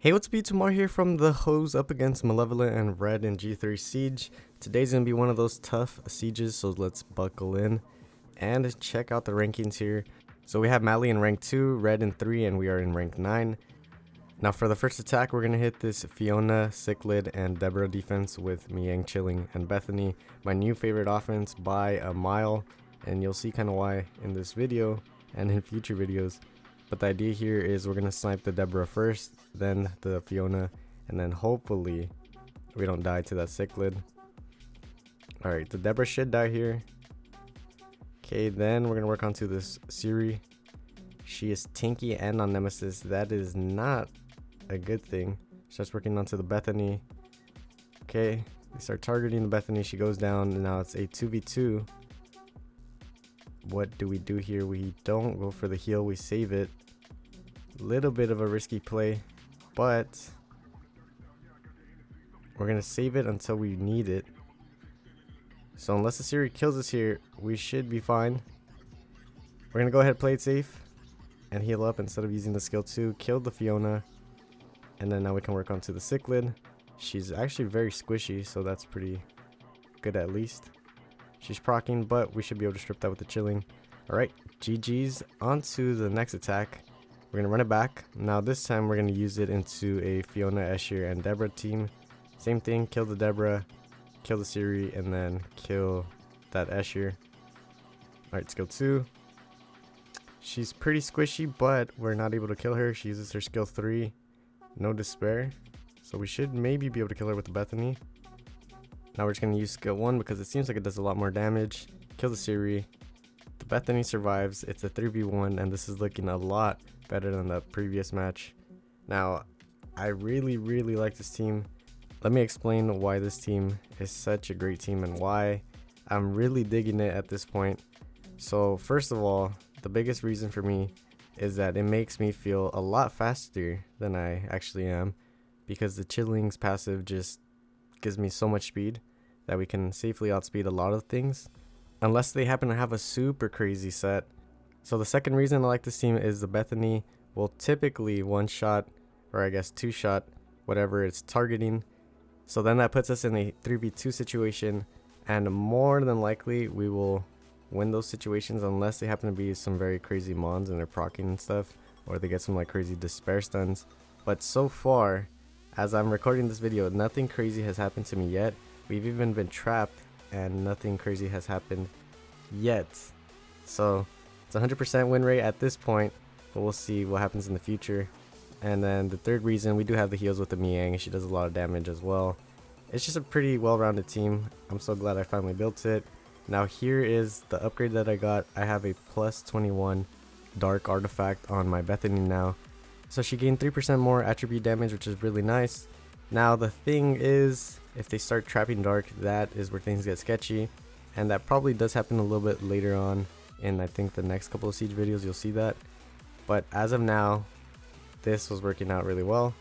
Hey, what's up, Tomorrow here from the Hose up against Malevolent and R.E.D in G3 Siege. Today's gonna be one of those tough sieges, so let's buckle in and check out the rankings here. So we have Mally in rank 2, R.E.D in 3, and we are in rank 9. Now for the first attack, we're gonna hit this Fiona, Cichlid, and Deborah defense with Mihyang Chilling and Bethany, my new favorite offense by a mile, and you'll see kind of why in this video and in future videos. But the idea here is we're gonna snipe the Deborah first, then the Fiona, and then hopefully we don't die to that Cichlid. Alright, the Deborah should die here. Okay, then we're gonna work onto this Siri. She is tanky and on Nemesis. That is not a good thing. Starts working onto the Bethany. Okay, we start targeting the Bethany. She goes down, and now it's a 2v2. What do we do here? We don't go for the heal, we save it. Little bit of a risky play, but we're gonna save it until we need it. So unless the Siri kills us here, we should be fine. We're gonna go ahead, play it safe and heal up instead of using the skill 2. Killed the Fiona, and then now we can work onto the Cichlid. She's actually very squishy, so that's pretty good. At least she's proccing, but we should be able to strip that with the chilling. Alright, GG's. Onto the next attack. We're gonna run it back. Now this time we're gonna use it into a Fiona, Escher, and Deborah team. Same thing, kill the Deborah, kill the Siri, and then kill that Escher. Alright, skill 2. She's pretty squishy, but we're not able to kill her. She uses her skill 3, no despair. So we should maybe be able to kill her with the Bethany. Now we're just gonna use skill 1 because it seems like it does a lot more damage. Kill the Siri. The Bethany survives. It's a 3v1, and this is looking a lot better than the previous match. Now, I really like this team. Let me explain why this team is such a great team and why I'm really digging it at this point. So first of all, the biggest reason for me is that it makes me feel a lot faster than I actually am, because the Chilling's passive just gives me so much speed that we can safely outspeed a lot of things, unless they happen to have a super crazy set. So the second reason I like this team is the Bethany will typically one shot, or I guess two shot, whatever it's targeting. So then that puts us in a 3v2 situation, and more than likely we will win those situations unless they happen to be some very crazy mons and they're proccing and stuff, or they get some like crazy despair stuns. But so far, as I'm recording this video, nothing crazy has happened to me yet. We've even been trapped and nothing crazy has happened yet. So it's 100% win rate at this point, but we'll see what happens in the future. And then the third reason, we do have the heals with the Mihyang. She does a lot of damage as well. It's just a pretty well-rounded team. I'm so glad I finally built it. Now here is the upgrade that I got. I have a plus 21 dark artifact on my Bethany now. So she gained 3% more attribute damage, which is really nice. Now the thing is, if they start trapping dark, that is where things get sketchy. And that probably does happen a little bit later on in, I think, the next couple of siege videos, you'll see that. But as of now, this was working out really well.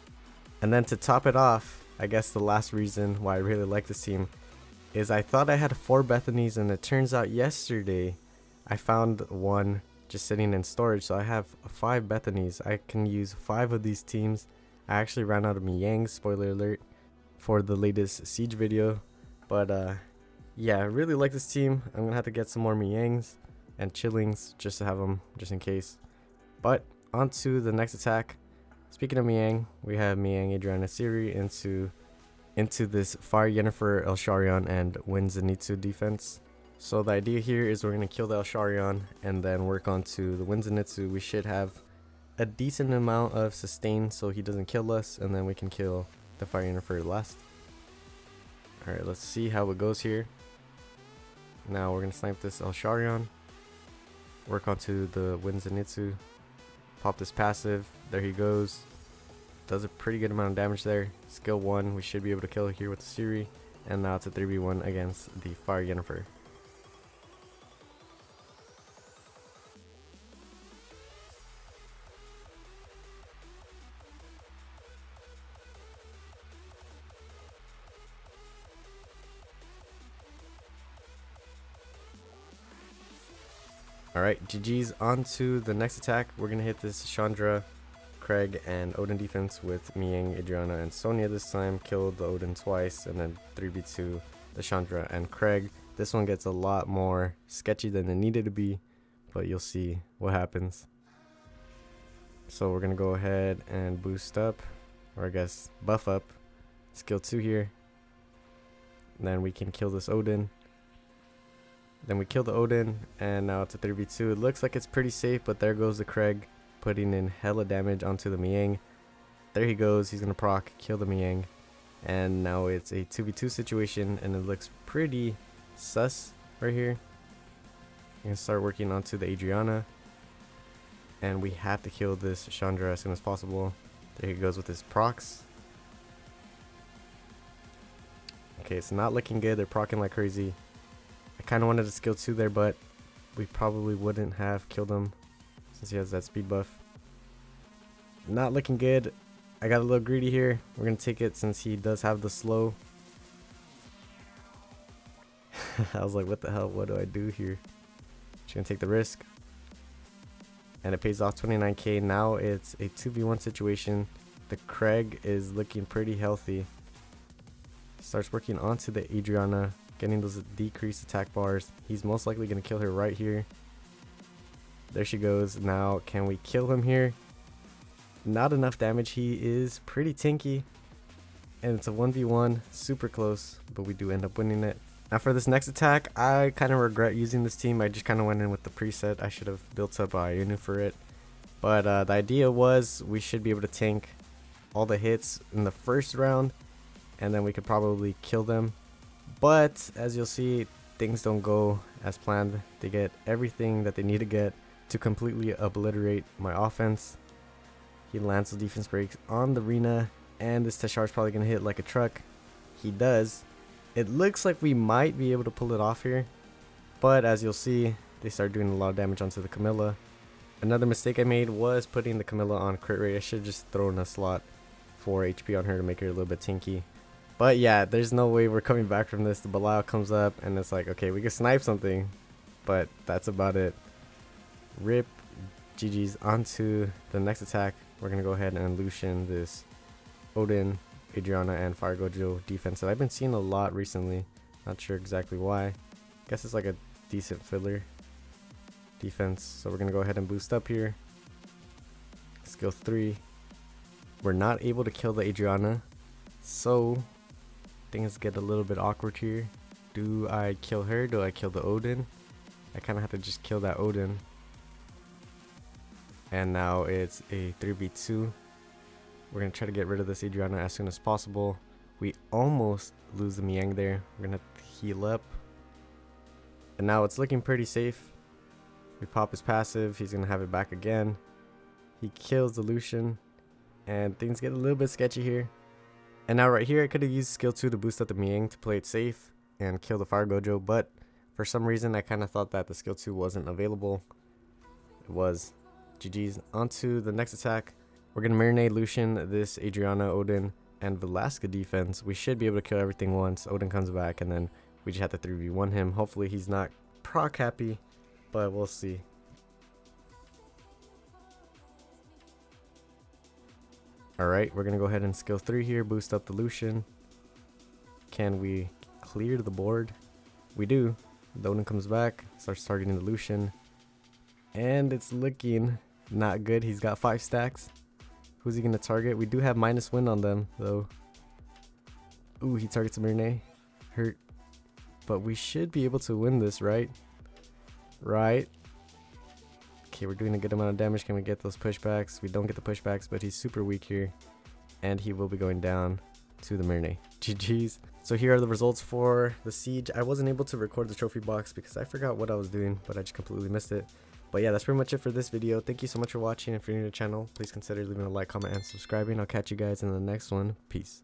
And then to top it off, I guess the last reason why I really like this team is I thought I had 4 Bethanies, and it turns out yesterday I found one just sitting in storage. So I have 5 Bethanies. I can use 5 of these teams. I actually ran out of Mihyang, spoiler alert, for the latest siege video. But yeah, I really like this team. I'm gonna have to get some more Mihyangs and Chillings just to have them just in case. But on to the next attack. Speaking of Mihyang, we have Mihyang, Adriana, Siri into this Fire Yennefer, Elsharion, and Wind Zenitsu defense. So the idea here is we're going to kill the Elsharion and then work onto the Wind Zenitsu. We should have a decent amount of sustain so he doesn't kill us, and then we can kill the Fire Yennefer last. Alright, let's see how it goes here. Now we're going to snipe this Elsharion, work onto the Wind Zenitsu, pop this passive, there he goes. Does a pretty good amount of damage there. Skill 1, we should be able to kill it here with the Siri. And now it's a 3v1 against the Fire Yennefer. Alright, GG's. On to the next attack. We're going to hit this Chandra Craig and Odin defense with Mihyang, Adriana, and Sonya this time. Killed the Odin twice, and then 3v2 the Chandra and Craig. This one gets a lot more sketchy than it needed to be, but you'll see what happens. So we're gonna go ahead and boost up, or I guess buff up, skill 2 here. And then we can kill this Odin. Then we kill the Odin, and now it's a 3v2. It looks like it's pretty safe, but there goes the Craig, putting in hella damage onto the Mihyang. There he goes, he's gonna proc, kill the Mihyang. And now it's a 2v2 situation, and it looks pretty sus right here. I'm gonna start working onto the Adriana, and we have to kill this Chandra as soon as possible. There he goes with his procs. Okay, it's not looking good. They're procking like crazy. I kind of wanted to skill 2 there, but we probably wouldn't have killed him since he has that speed buff. Not looking good. I got a little greedy here. We're gonna take it since he does have the slow. I was like, what the hell? What do I do here? Just gonna take the risk. And it pays off 29k. Now it's a 2v1 situation. The Craig is looking pretty healthy. Starts working onto the Adriana, getting those decreased attack bars. He's most likely gonna kill her right here. There she goes. Now can we kill him here? Not enough damage. He is pretty tanky, and it's a 1v1, super close, but we do end up winning it. Now for this next attack, I kind of regret using this team. I just kind of went in with the preset. I should have built up Ionu for it, but the idea was we should be able to tank all the hits in the first round, and then we could probably kill them. But as you'll see, things don't go as planned. They get everything that they need to get to completely obliterate my offense. He lands the defense breaks on the Rina, and this Teshar is probably going to hit like a truck. He does. It looks like we might be able to pull it off here, but as you'll see, they start doing a lot of damage onto the Camilla. Another mistake I made was putting the Camilla on crit rate. I should have just thrown a slot for HP on her to make her a little bit tanky. But yeah, there's no way we're coming back from this. The Belial comes up, and it's like, okay, we can snipe something, but that's about it. Rip. GG's. Onto the next attack. We're going to go ahead and Lucian this Odin, Adriana, and Fire Gojo defense that I've been seeing a lot recently. Not sure exactly why. Guess it's like a decent filler defense. So we're going to go ahead and boost up here. Skill 3. We're not able to kill the Adriana, so things get a little bit awkward here. Do I kill her? Do I kill the Odin? I kind of have to just kill that Odin. And now it's a 3v2. We're going to try to get rid of this Adriana as soon as possible. We almost lose the Mihyang there. We're going to heal up. And now it's looking pretty safe. We pop his passive. He's going to have it back again. He kills the Lucian. And things get a little bit sketchy here. And now right here, I could have used skill 2 to boost up the Mihyang to play it safe and kill the Fire Gojo. But for some reason, I kind of thought that the skill 2 wasn't available. It was. GG's. Onto the next attack. We're going to marinate Lucian, this Adriana, Odin, and Velasca defense. We should be able to kill everything once Odin comes back, and then we just have to 3v1 him. Hopefully he's not proc happy, but we'll see. Alright, we're going to go ahead and skill 3 here, boost up the Lucian. Can we clear the board? We do. The Odin comes back, starts targeting the Lucian, and it's looking not good. He's got 5 stacks. Who's he going to target? We do have minus win on them, though. Ooh, he targets a Mirne. Hurt. But we should be able to win this, right? Right. Okay, we're doing a good amount of damage. Can we get those pushbacks? We don't get the pushbacks, but he's super weak here. And he will be going down to the Mirne. GG's. So here are the results for the siege. I wasn't able to record the trophy box because I forgot what I was doing, but I just completely missed it. But yeah, that's pretty much it for this video. Thank you so much for watching. If you're new to the channel, please consider leaving a like, comment, and subscribing. I'll catch you guys in the next one. Peace.